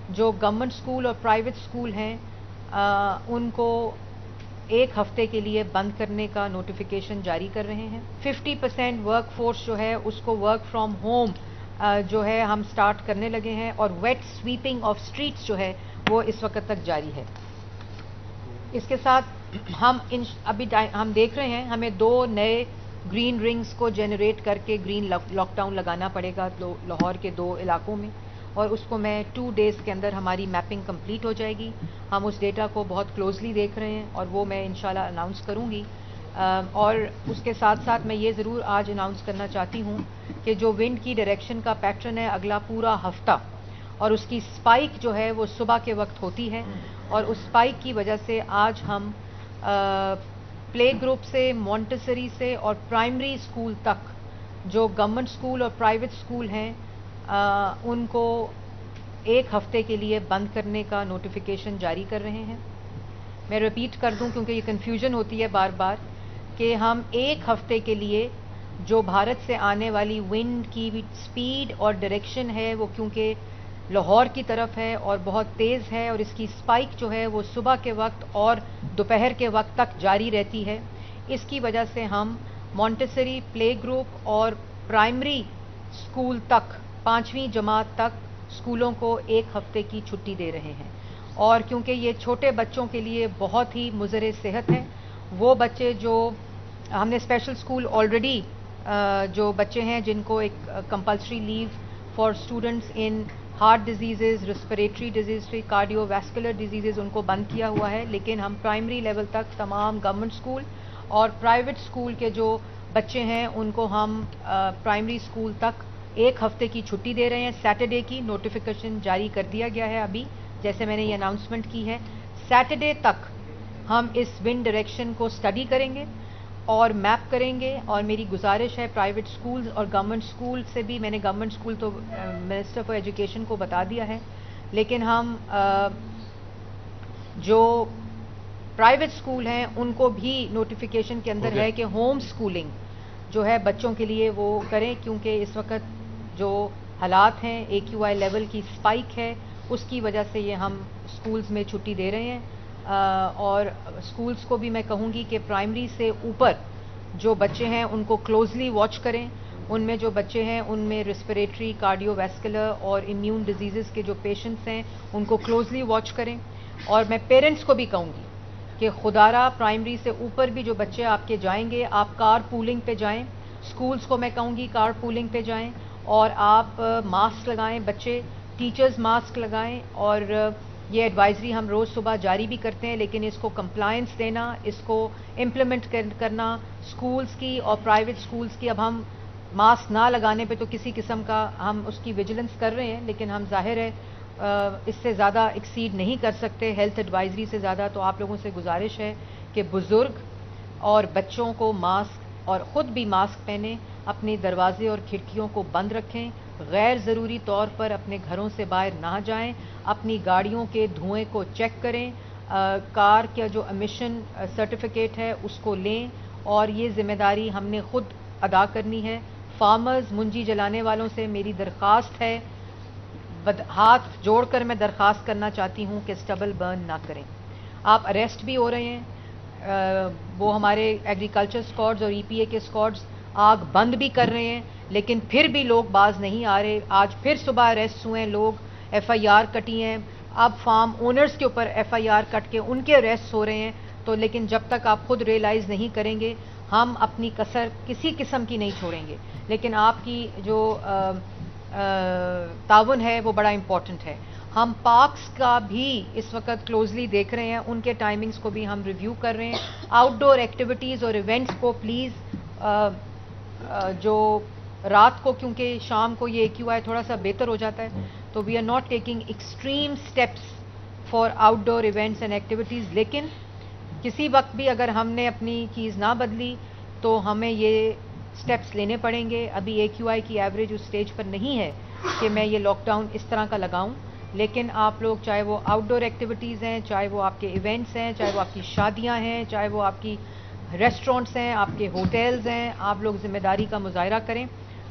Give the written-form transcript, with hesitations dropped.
جو government school اور private school ہیں ان کو ایک ہفتے کے لیے بند کرنے کا نوٹیفیکیشن جاری کر رہے ہیں. 50% ورک فورس جو ہے اس کو ورک فرام ہوم جو ہے ہم سٹارٹ کرنے لگے ہیں, اور ویٹ سویپنگ آف اسٹریٹس جو ہے وہ اس وقت تک جاری ہے. اس کے ساتھ ہم ابھی ہم دیکھ رہے ہیں ہمیں 2 نئے گرین رنگز کو جنریٹ کر کے گرین لاک ڈاؤن لگانا پڑے گا لاہور کے 2 علاقوں میں, اور اس کو میں 2 days کے اندر ہماری میپنگ کمپلیٹ ہو جائے گی. ہم اس ڈیٹا کو بہت کلوزلی دیکھ رہے ہیں اور وہ میں انشاءاللہ اناؤنس کروں گی. اور اس کے ساتھ ساتھ میں یہ ضرور آج اناؤنس کرنا چاہتی ہوں کہ جو ونڈ کی ڈائریکشن کا پیٹرن ہے اگلا پورا ہفتہ, اور اس کی سپائک جو ہے وہ صبح کے وقت ہوتی ہے, اور اس سپائک کی وجہ سے آج ہم پلے گروپ سے, مونٹیسری سے اور پرائمری اسکول تک جو گورنمنٹ اسکول اور پرائیویٹ اسکول ہیں ان کو ایک ہفتے کے لیے بند کرنے کا نوٹیفیکیشن جاری کر رہے ہیں. میں ریپیٹ کر دوں کیونکہ یہ کنفیوژن ہوتی ہے بار بار کہ ہم ایک ہفتے کے لیے جو بھارت سے آنے والی ونڈ کی سپیڈ اور ڈائریکشن ہے وہ کیونکہ لاہور کی طرف ہے اور بہت تیز ہے, اور اس کی سپائک جو ہے وہ صبح کے وقت اور دوپہر کے وقت تک جاری رہتی ہے. اس کی وجہ سے ہم مونٹیسری, پلے گروپ اور پرائمری اسکول تک 5ویں جماعت تک اسکولوں کو ایک ہفتے کی چھٹی دے رہے ہیں. اور کیونکہ یہ چھوٹے بچوں کے لیے بہت ہی مضر صحت ہے, وہ بچے جو ہم نے اسپیشل اسکول آلریڈی جو بچے ہیں جن کو ایک compulsory leave for students in heart diseases, respiratory disease, cardio vascular diseases ان کو بند کیا ہوا ہے. لیکن ہم پرائمری لیول تک تمام گورنمنٹ اسکول اور پرائیویٹ اسکول کے جو بچے ہیں ان کو ہم پرائمری اسکول تک ایک ہفتے کی چھٹی دے رہے ہیں. سیٹرڈے کی نوٹیفیکیشن جاری کر دیا گیا ہے ابھی, جیسے میں نے یہ اناؤنسمنٹ کی ہے. سیٹرڈے تک ہم اس ونڈ ڈائریکشن کو اسٹڈی کریں گے اور میپ کریں گے, اور میری گزارش ہے پرائیویٹ اسکول اور گورنمنٹ اسکول سے بھی, میں نے گورنمنٹ اسکول تو منسٹر فار ایجوکیشن کو بتا دیا ہے, لیکن ہم جو پرائیویٹ اسکول ہیں ان کو بھی نوٹیفیکیشن کے اندر ہے کہ ہوم اسکولنگ جو ہے بچوں کے لیے وہ کریں, کیونکہ اس وقت جو حالات ہیں AQI لیول کی سپائک ہے اس کی وجہ سے یہ ہم اسکولز میں چھٹی دے رہے ہیں. اور اسکولز کو بھی میں کہوں گی کہ پرائمری سے اوپر جو بچے ہیں ان کو کلوزلی واچ کریں. ان میں جو بچے ہیں ان میں ریسپریٹری, کارڈیو ویسکولر اور امیون ڈیزیزز کے جو پیشنٹس ہیں ان کو کلوزلی واچ کریں. اور میں پیرنٹس کو بھی کہوں گی کہ خدارہ پرائمری سے اوپر بھی جو بچے آپ کے جائیں گے آپ کار پولنگ پہ جائیں. اسکولز کو میں کہوں گی کار پولنگ پہ جائیں, اور آپ ماسک لگائیں, بچے ٹیچرز ماسک لگائیں. اور یہ ایڈوائزری ہم روز صبح جاری بھی کرتے ہیں, لیکن اس کو کمپلائنس دینا, اس کو امپلیمنٹ کرنا اسکولز کی اور پرائیویٹ اسکولز کی. اب ہم ماسک نہ لگانے پہ تو کسی قسم کا ہم اس کی ویجیلنس کر رہے ہیں, لیکن ہم ظاہر ہے اس سے زیادہ ایکسیڈ نہیں کر سکتے ہیلتھ ایڈوائزری سے زیادہ. تو آپ لوگوں سے گزارش ہے کہ بزرگ اور بچوں کو ماسک اور خود بھی ماسک پہنیں, اپنے دروازے اور کھڑکیوں کو بند رکھیں, غیر ضروری طور پر اپنے گھروں سے باہر نہ جائیں, اپنی گاڑیوں کے دھوئیں کو چیک کریں, کار کا جو امیشن سرٹیفکیٹ ہے اس کو لیں, اور یہ ذمہ داری ہم نے خود ادا کرنی ہے. فارمرز, منجی جلانے والوں سے میری درخواست ہے, ہاتھ جوڑ کر میں درخواست کرنا چاہتی ہوں کہ سٹبل برن نہ کریں. آپ اریسٹ بھی ہو رہے ہیں, وہ ہمارے ایگریکلچر اسکواڈز اور EPA کے اسکواڈز آگ بند بھی کر رہے ہیں, لیکن پھر بھی لوگ باز نہیں آ رہے. آج پھر صبح اریسٹ ہوئے ہیں لوگ, FIR کٹی ہیں, اب فارم اونرز کے اوپر FIR کٹ کے ان کے اریسٹ ہو رہے ہیں. تو لیکن جب تک آپ خود ریئلائز نہیں کریں گے ہم اپنی کسر کسی قسم کی نہیں چھوڑیں گے. لیکن آپ کی جو تعاون ہے وہ بڑا امپورٹنٹ ہے. ہم پارکس کا بھی اس وقت کلوزلی دیکھ رہے ہیں, ان کے ٹائمنگز کو بھی ہم ریویو کر رہے ہیں. آؤٹ ڈور ایکٹیویٹیز اور ایونٹس کو پلیز جو رات کو, کیونکہ شام کو یہ AQI تھوڑا سا بہتر ہو جاتا ہے, تو we are not taking extreme steps for outdoor events and activities. لیکن کسی وقت بھی اگر ہم نے اپنی چیز نہ بدلی تو ہمیں یہ اسٹیپس لینے پڑیں گے. ابھی AQI کی ایوریج اس اسٹیج پر نہیں ہے کہ میں یہ لاک ڈاؤن اس طرح کا لگاؤں, لیکن آپ لوگ چاہے وہ آؤٹ ڈور ایکٹیویٹیز ہیں, چاہے وہ آپ کے ایونٹس ہیں, چاہے وہ آپ کی شادیاں ہیں, چاہے وہ آپ کی ریسٹورنٹس ہیں, آپ کے ہوٹلز ہیں, آپ لوگ ذمہ داری کا مظاہرہ کریں.